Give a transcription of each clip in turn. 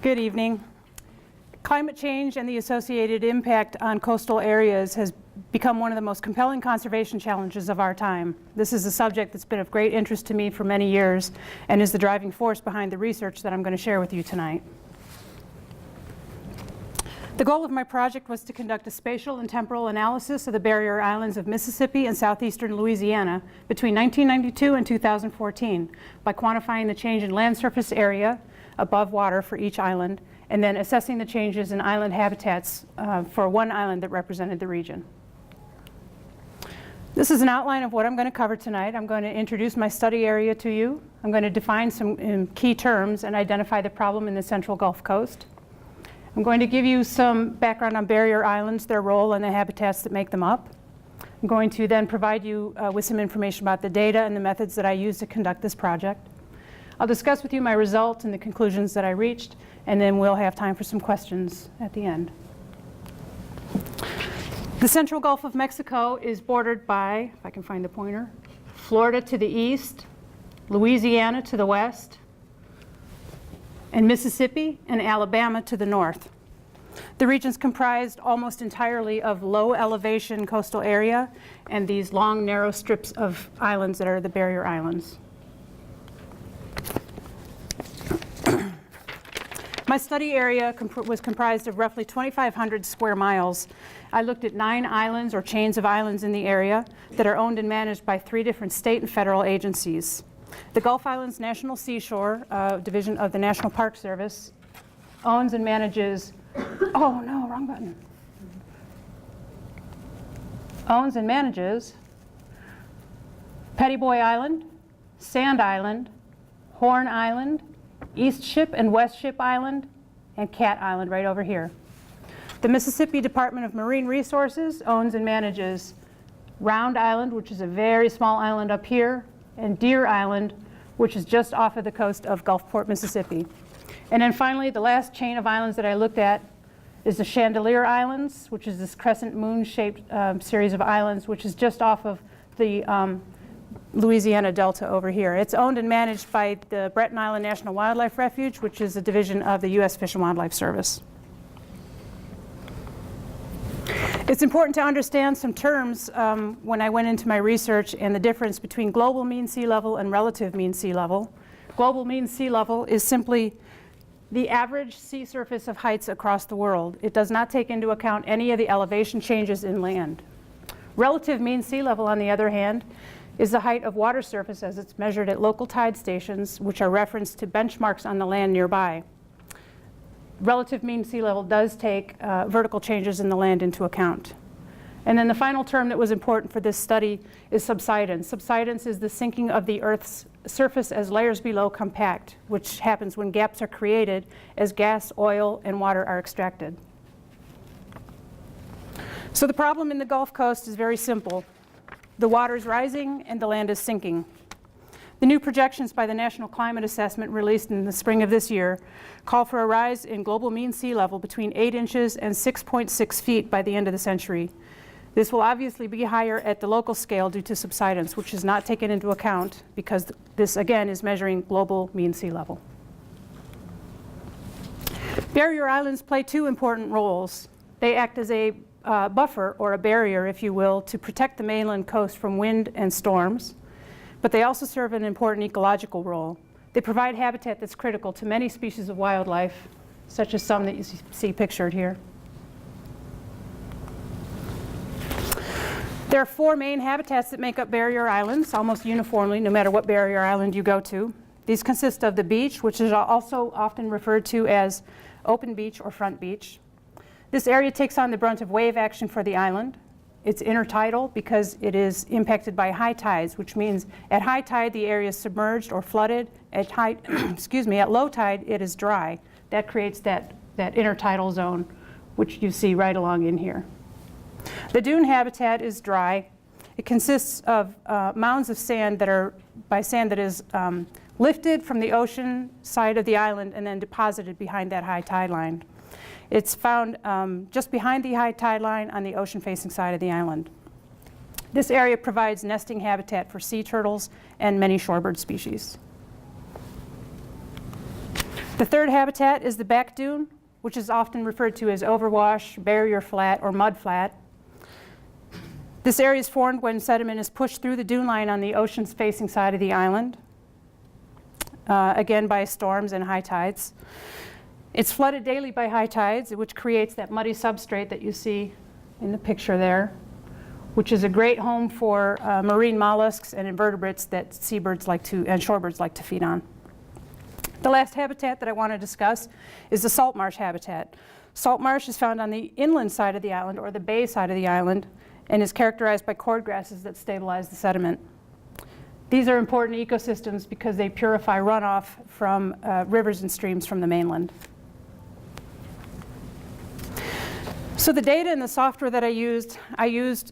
Good evening. Climate change and the associated impact on coastal areas has become one of the most compelling conservation challenges of our time. This is a subject that's been of great interest to me for many years and is the driving force behind the research that I'm going to share with you tonight. The goal of my project was to conduct a spatial and temporal analysis of the barrier islands of Mississippi and southeastern Louisiana between 1992 and 2014 by quantifying the change in land surface area above water for each island and then assessing the changes in island habitats for one island that represented the region. This is an outline of what I'm going to cover tonight. I'm going to introduce my study area to you. I'm going to define some key terms and identify the problem in the central Gulf Coast. I'm going to give you some background on barrier islands, their role, and the habitats that make them up. I'm going to then provide you with some information about the data and the methods that I use to conduct this project. I'll discuss with you my results and the conclusions that I reached, and then we'll have time for some questions at the end. The central Gulf of Mexico is bordered by, if I can find the pointer, Florida to the east, Louisiana to the west, and Mississippi and Alabama to the north. The region's comprised almost entirely of low elevation coastal area and these long narrow strips of islands that are the barrier islands. My study area was comprised of roughly 2,500 square miles. I looked at 9 islands or chains of islands in the area that are owned and managed by 3 different state and federal agencies. The Gulf Islands National Seashore Division of the National Park Service owns and manages, oh no, wrong button. Owns and manages Petty Boy Island, Sand Island, Horn Island, East Ship and West Ship Island, and Cat Island right over here. The Mississippi Department of Marine Resources owns and manages Round Island, which is a very small island up here, and Deer Island, which is just off of the coast of Gulfport, Mississippi. And then finally, the last chain of islands that I looked at is the Chandelier Islands, which is this crescent moon-shaped series of islands, which is just off of the Louisiana Delta over here. It's owned and managed by the Breton Island National Wildlife Refuge, which is a division of the U.S. Fish and Wildlife Service. It's important to understand some terms when I went into my research and the difference between global mean sea level and relative mean sea level. Global mean sea level is simply the average sea surface of heights across the world. It does not take into account any of the elevation changes in land. Relative mean sea level, on the other hand, is the height of water surface as it's measured at local tide stations, which are referenced to benchmarks on the land nearby. Relative mean sea level does take vertical changes in the land into account. And then the final term that was important for this study is subsidence. Subsidence is the sinking of the Earth's surface as layers below compact, which happens when gaps are created as gas, oil, and water are extracted. So the problem in the Gulf Coast is very simple. The water is rising and the land is sinking. The new projections by the National Climate Assessment released in the spring of this year call for a rise in global mean sea level between 8 inches and 6.6 feet by the end of the century. This will obviously be higher at the local scale due to subsidence, which is not taken into account because this, again, is measuring global mean sea level. Barrier islands play 2 important roles. They act as a buffer, or a barrier, if you will, to protect the mainland coast from wind and storms. But they also serve an important ecological role. They provide habitat that's critical to many species of wildlife, such as some that you see pictured here. There are 4 main habitats that make up barrier islands, almost uniformly, no matter what barrier island you go to. These consist of the beach, which is also often referred to as open beach or front beach. This area takes on the brunt of wave action for the island. It's intertidal because it is impacted by high tides, which means at high tide the area is submerged or flooded. At at low tide it is dry. That creates that intertidal zone, which you see right along in here. The dune habitat is dry. It consists of mounds of sand that is lifted from the ocean side of the island and then deposited behind that high tide line. It's found just behind the high tide line on the ocean-facing side of the island. This area provides nesting habitat for sea turtles and many shorebird species. The third habitat is the back dune, which is often referred to as overwash, barrier flat, or mud flat. This area is formed when sediment is pushed through the dune line on the ocean-facing side of the island, again by storms and high tides. It's flooded daily by high tides, which creates that muddy substrate that you see in the picture there, which is a great home for marine mollusks and invertebrates that seabirds like to, and shorebirds like to feed on. The last habitat that I want to discuss is the salt marsh habitat. Salt marsh is found on the inland side of the island, or the bay side of the island, and is characterized by cordgrasses that stabilize the sediment. These are important ecosystems because they purify runoff from rivers and streams from the mainland. So the data and the software that I used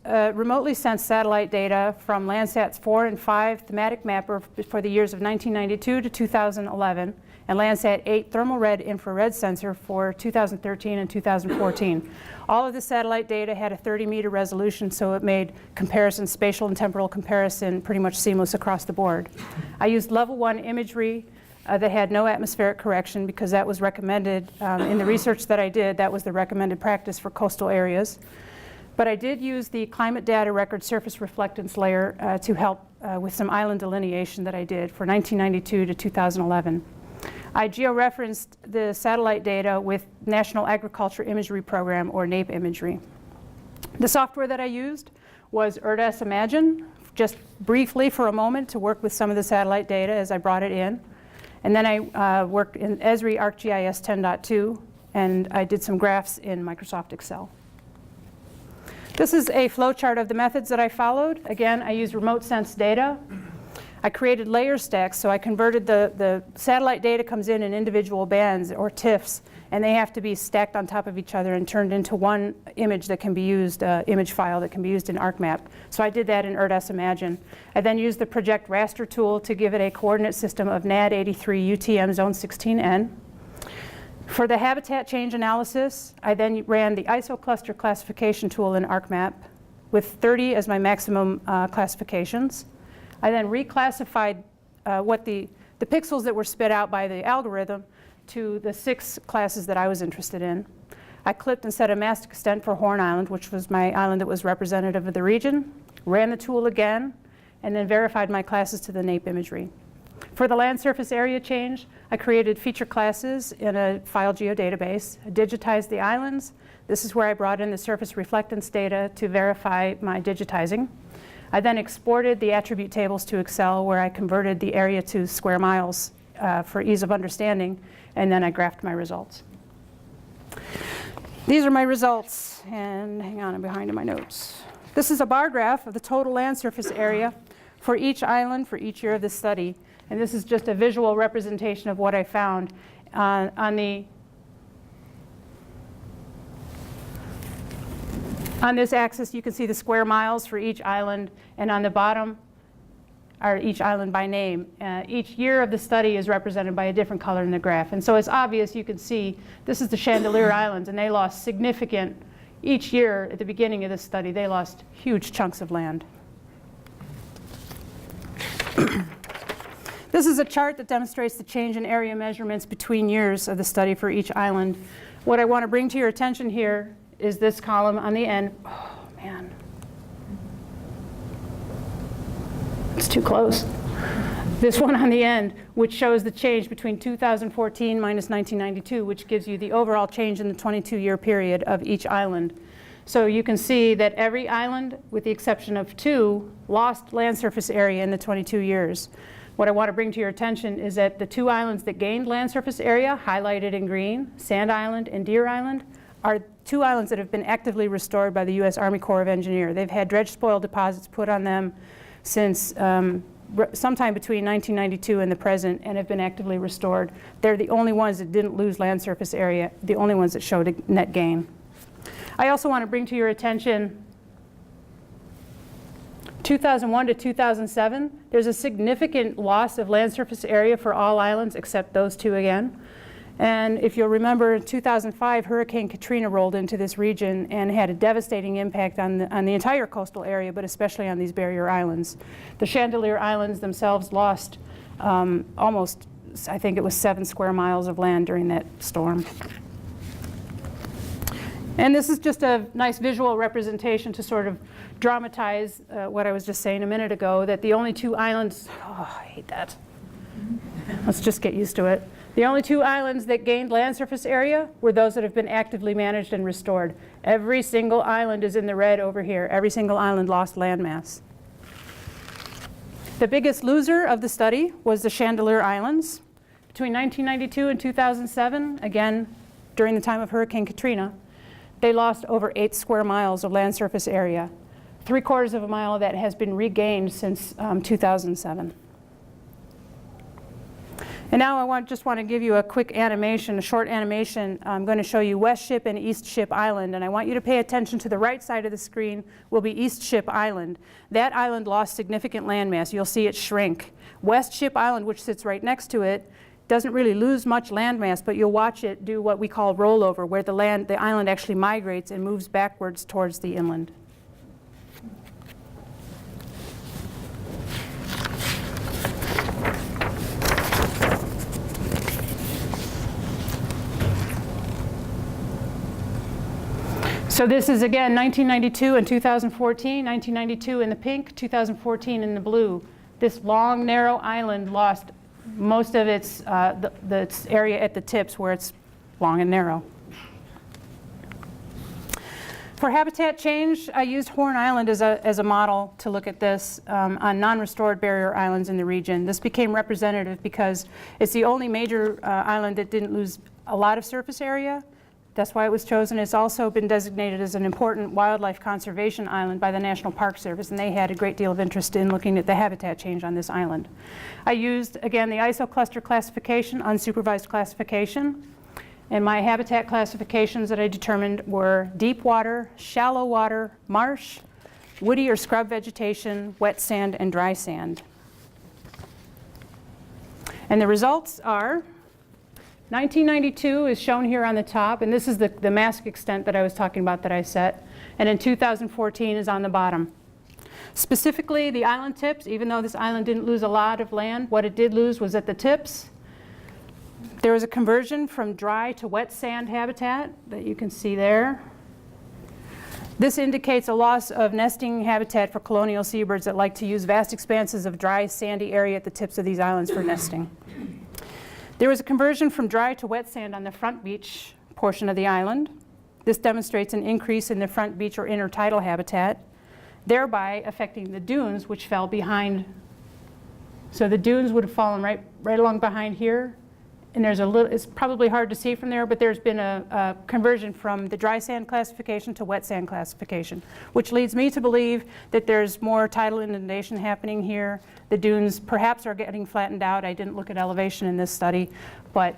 remotely sensed satellite data from Landsat's 4 and 5 thematic mapper for the years of 1992 to 2011, and Landsat 8 thermal red infrared sensor for 2013 and 2014. All of the satellite data had a 30-meter resolution, so it made comparison, spatial and temporal comparison, pretty much seamless across the board. I used level 1 imagery that had no atmospheric correction because that was recommended in the research that I did. That was the recommended practice for coastal areas. But I did use the climate data record surface reflectance layer to help with some island delineation that I did for 1992 to 2011. I georeferenced the satellite data with National Agriculture Imagery Program, or NAPE imagery. The software that I used was ERDAS Imagine, just briefly for a moment to work with some of the satellite data as I brought it in. And then I worked in Esri ArcGIS 10.2, and I did some graphs in Microsoft Excel. This is a flowchart of the methods that I followed. Again, I used remote sense data. I created layer stacks, so I converted the satellite data comes in individual bands, or TIFFs, and they have to be stacked on top of each other and turned into one image that can be used, image file that can be used in ArcMap. So I did that in ERDAS Imagine. I then used the Project Raster tool to give it a coordinate system of NAD 83 UTM Zone 16N. For the habitat change analysis, I then ran the isocluster classification tool in ArcMap with 30 as my maximum classifications. I then reclassified what the pixels that were spit out by the algorithm to the 6 classes that I was interested in. I clipped and set a mask extent for Horn Island, which was my island that was representative of the region, ran the tool again, and then verified my classes to the NAPE imagery. For the land surface area change, I created feature classes in a file geodatabase, I digitized the islands. This is where I brought in the surface reflectance data to verify my digitizing. I then exported the attribute tables to Excel, where I converted the area to square miles for ease of understanding, and then I graphed my results. These are my results, and hang on, I'm behind in my notes. This is a bar graph of the total land surface area for each island for each year of this study, and this is just a visual representation of what I found. On this axis, you can see the square miles for each island, and on the bottom are each island by name. Each year of the study is represented by a different color in the graph. And so it's obvious, you can see, this is the Chandelier Islands, and they lost significant, each year at the beginning of this study, they lost huge chunks of land. This is a chart that demonstrates the change in area measurements between years of the study for each island. What I want to bring to your attention here is this column on the end. Oh, man. It's too close. This one on the end, which shows the change between 2014 minus 1992, which gives you the overall change in the 22-year period of each island. So you can see that every island, with the exception of 2, lost land surface area in the 22 years. What I want to bring to your attention is that the 2 islands that gained land surface area, highlighted in green, Sand Island and Deer Island, are 2 islands that have been actively restored by the U.S. Army Corps of Engineers. They've had dredge spoil deposits put on them since sometime between 1992 and the present, and have been actively restored. They're the only ones that didn't lose land surface area, the only ones that showed a net gain. I also want to bring to your attention 2001 to 2007, there's a significant loss of land surface area for all islands except those 2 again. And if you'll remember, in 2005, Hurricane Katrina rolled into this region and had a devastating impact on the entire coastal area, but especially on these barrier islands. The Chandelier Islands themselves lost almost I think it was 7 square miles of land during that storm. And this is just a nice visual representation to sort of dramatize what I was just saying a minute ago, that the only 2 islands, oh, I hate that. Let's just get used to it. The only 2 islands that gained land surface area were those that have been actively managed and restored. Every single island is in the red over here. Every single island lost landmass. The biggest loser of the study was the Chandelier Islands. Between 1992 and 2007, again, during the time of Hurricane Katrina, they lost over 8 square miles of land surface area. 3/4 of a mile of that has been regained since 2007. And now I just want to give you a quick animation, a short animation. I'm going to show you West Ship and East Ship Island, and I want you to pay attention to the right side of the screen will be East Ship Island. That island lost significant landmass. You'll see it shrink. West Ship Island, which sits right next to it, doesn't really lose much landmass, but you'll watch it do what we call rollover, where the island actually migrates and moves backwards towards the inland. So this is, again, 1992 and 2014, 1992 in the pink, 2014 in the blue. This long, narrow island lost most of its area at the tips where it's long and narrow. For habitat change, I used Horn Island as a model to look at this on non-restored barrier islands in the region. This became representative because it's the only major island that didn't lose a lot of surface area. That's why it was chosen. It's also been designated as an important wildlife conservation island by the National Park Service, and they had a great deal of interest in looking at the habitat change on this island. I used, again, the ISO cluster classification, unsupervised classification, and my habitat classifications that I determined were deep water, shallow water, marsh, woody or scrub vegetation, wet sand, and dry sand. And the results are 1992 is shown here on the top, and this is the mask extent that I was talking about that I set, and in 2014 is on the bottom. Specifically, the island tips, even though this island didn't lose a lot of land, what it did lose was at the tips. There was a conversion from dry to wet sand habitat that you can see there. This indicates a loss of nesting habitat for colonial seabirds that like to use vast expanses of dry, sandy area at the tips of these islands for nesting. There was a conversion from dry to wet sand on the front beach portion of the island. This demonstrates an increase in the front beach or intertidal habitat, thereby affecting the dunes, which fell behind. So the dunes would have fallen right along behind here. And there's a little, it's probably hard to see from there, but there's been a conversion from the dry sand classification to wet sand classification, which leads me to believe that there's more tidal inundation happening here. The dunes perhaps are getting flattened out. I didn't look at elevation in this study, but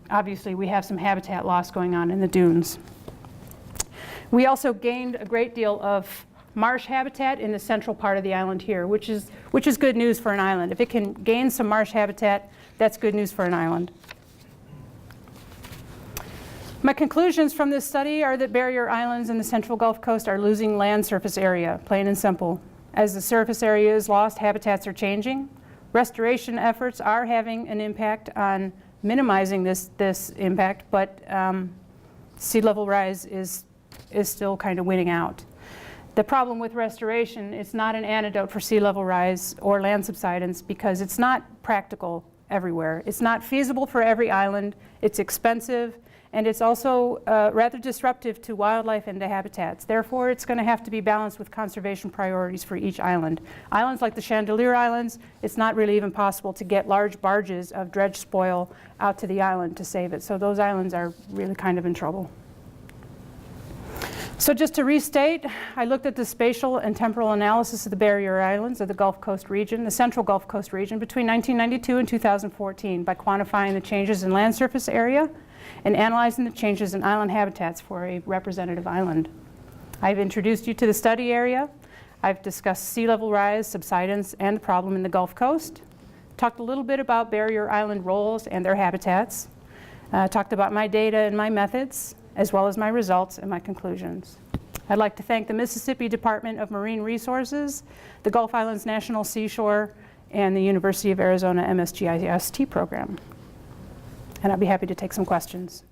obviously we have some habitat loss going on in the dunes. We also gained a great deal of marsh habitat in the central part of the island here, which is good news for an island. If it can gain some marsh habitat, that's good news for an island. My conclusions from this study are that barrier islands in the central Gulf Coast are losing land surface area, plain and simple. As the surface area is lost, habitats are changing. Restoration efforts are having an impact on minimizing this impact, but sea level rise is still kind of winning out. The problem with restoration, it's not an antidote for sea level rise or land subsidence because it's not practical everywhere. It's not feasible for every island. It's expensive, and it's also rather disruptive to wildlife and to habitats. Therefore, it's going to have to be balanced with conservation priorities for each island. Islands like the Chandelier Islands, it's not really even possible to get large barges of dredge spoil out to the island to save it. So those islands are really kind of in trouble. So just to restate, I looked at the spatial and temporal analysis of the barrier islands of the Gulf Coast region, the central Gulf Coast region, between 1992 and 2014 by quantifying the changes in land surface area and analyzing the changes in island habitats for a representative island. I've introduced you to the study area. I've discussed sea level rise, subsidence, and the problem in the Gulf Coast. Talked a little bit about barrier island roles and their habitats. Talked about my data and my methods, as well as my results and my conclusions. I'd like to thank the Mississippi Department of Marine Resources, the Gulf Islands National Seashore and the University of Arizona MSGIST program. And I'd be happy to take some questions.